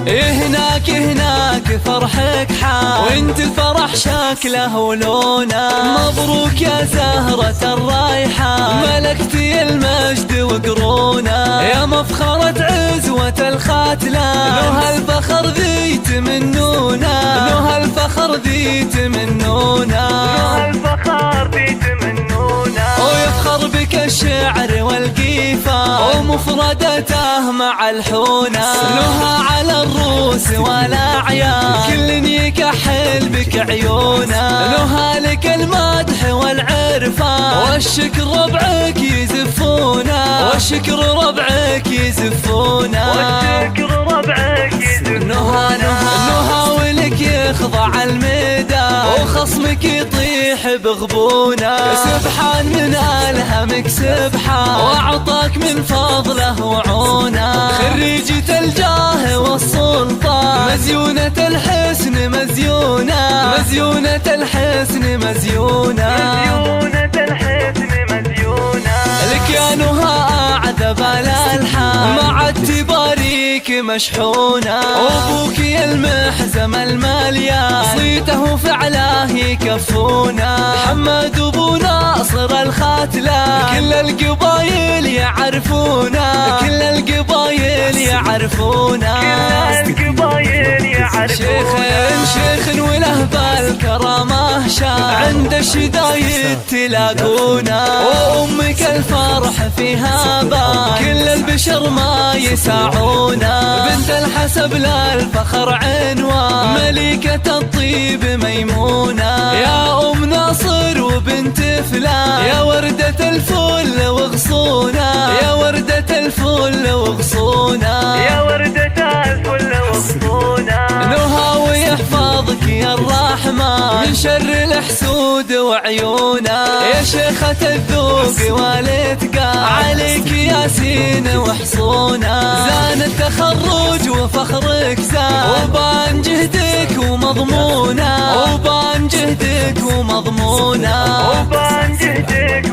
هناك فرحك حال، وانت الفرح شكله ولونه. مبروك يا زهرة الرايحة، ملكتي المجد وقرونه. يا مفخرة عزوة الخاتلة، له الفخر ذي تمنونه، له الفخر ذي تمنونه، له الفخر ذي تمنونه. ويفخر بك الشعر والقيفة، ومفردته مع الحونه. لها على الروس والأعيان، كل يكحل بك عيونه. لها لك المدح والعرفان، والشكر ربعك يزفونه، والشكر ربعك يزفونه، والشكر ربعك يزفونه. نهى ولك يخضع المدى، وخصمك يطيح بغبونه. سبحان من ألهمك سبحان، وأعطاك من فضله وعونه. خريجة الجاه والسلطان، مزيونة الحسن مزيونة، مزيونة الحسن مزيونة، مزيونة الحسن مزيونة. لك يا نهى أعذب الألحان، مع التباريك مشحونة. وأبوك يا المحزم المليان، صيته فعلاه يكفونه. محمد أبو ناصر الخاتلة، كل القبايل يعرفونه، كل القبايل يعرفونه، كل القبايل يعرفونه. شيخ وله بالكرامة شان، عند الشدايد تلاقونه. وأمك الفرح فيها بان، كل البشر ما يساعونه. بنت الحسب للفخر عنوان، ملكة الطيب ميمونة. يا أم ناصر وبنت فلان، يا وردة الفل وغصونة، يا وردة الفل وغصونة، يا وردة الفل وغصونة. نهى ويحفظك يا الرحمن، من شر الحسود وعيونه. يا شيخة الذوق والاتقان، عليك ياسين وحصونه. زان التخرج وفخرك زان، وبان جهدك ومضمونه، وبان جهدك ومضمونه، وبان جهدك